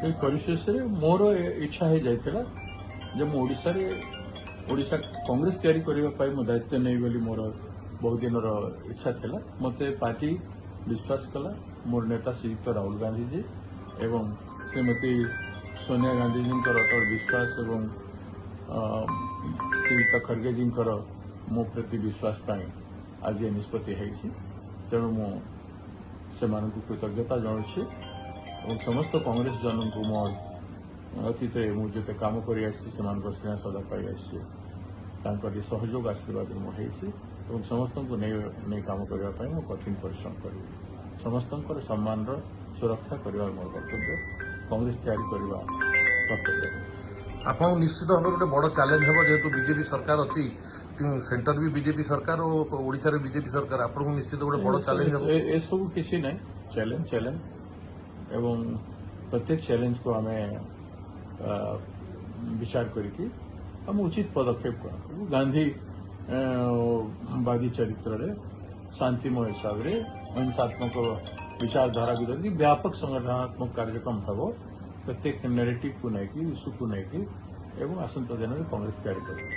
এই ପରିଶେଷରେ ମୋର ଇଚ୍ଛା ହେଇଯାଇଥିଲା ଯେ ମୁଁ ଓଡ଼ିଶା କଂଗ୍ରେସ ତିଆରି କରିବା ପାଇଁ ମୁଁ ଦାୟିତ୍ୱ ନେଇ ବୋଲି ମୋର ବହୁ ଦିନର ଇଚ୍ଛା ଥିଲା। ମୋତେ ପାର୍ଟି ବିଶ୍ୱାସ କଲା। ମୋର ନେତା ଶ୍ରୀଯୁକ୍ତ ରାହୁଲ ଗାନ୍ଧୀଜୀ ଏବଂ ଶ୍ରୀମତୀ ସୋନିଆ ଗାନ୍ଧୀଜୀଙ୍କର ଅଟଳ ବିଶ୍ୱାସ ଏବଂ ଶ୍ରୀଯୁକ୍ତ ଖର୍ଗେଜୀଙ୍କର ମୋ ପ୍ରତି ବିଶ୍ୱାସ ପାଇଁ ଆଜି ଏ ନିଷ୍ପତ୍ତି ହେଇଛି। ତେଣୁ ମୁଁ ସେମାନଙ୍କୁ କୃତଜ୍ଞତା ଜଣାଉଛି ଏବଂ ସମସ୍ତ କଂଗ୍ରେସ ଜନଙ୍କୁ ମୋ ଅତୀତରେ ମୁଁ ଯେତେ କାମ କରି ଆସିଛି ସେମାନଙ୍କର ସ୍ନେହ ଶ୍ରଦ୍ଧା ପାଇ ଆସିଛି। ତାଙ୍କର ସହଯୋଗ ଆଶୀର୍ବାଦରେ ମୁଁ ହେଇଛି ଏବଂ ସମସ୍ତଙ୍କୁ ନେଇ କାମ କରିବା ପାଇଁ ମୁଁ କଠିନ ପରିଶ୍ରମ କରିବି। ସମସ୍ତଙ୍କର ସମ୍ମାନର ସୁରକ୍ଷା କରିବା ମୋର କର୍ତ୍ତବ୍ୟ, କଂଗ୍ରେସ ତିଆରି କରିବା କର୍ତ୍ତବ୍ୟ। ଆପଣ ନିଶ୍ଚିତ ଭାବରେ ଗୋଟେ ବଡ଼ ଚ୍ୟାଲେଞ୍ଜ ହେବ, ଯେହେତୁ ବିଜେପି ସରକାର ଅଛି, ସେଣ୍ଟର ବି ବିଜେପି ସରକାର ଓ ଓଡ଼ିଶାରେ ବିଜେପି ସରକାର, ଆପଣଙ୍କୁ ନିଶ୍ଚିତ ଗୋଟେ ବଡ଼ ଚ୍ୟାଲେଞ୍ଜ ହେବ। ଏସବୁ କିଛି ନାହିଁ, ଚ୍ୟାଲେଞ୍ଜ ଏବଂ ପ୍ରତ୍ୟେକ ଚ୍ୟାଲେଞ୍ଜକୁ ଆମେ ବିଚାର କରିକି ଆମେ ଉଚିତ ପଦକ୍ଷେପ କରିବୁ। ଗାନ୍ଧୀବାଦୀ ଚରିତ୍ରରେ ଶାନ୍ତିମୟ ହିସାବରେ ଅହିଂସାତ୍ମକ ବିଚାରଧାରାକୁ ଧରିକି ବ୍ୟାପକ ସଂଗଠନାତ୍ମକ କାର୍ଯ୍ୟକ୍ରମ ହେବ। ପ୍ରତ୍ୟେକ ନେରେଟିଭକୁ ନେଇକି ଇସ୍ୟୁକୁ ନେଇକି ଏବଂ ଆସନ୍ତା ଦିନରେ କଂଗ୍ରେସ ତିଆରି କରିବ।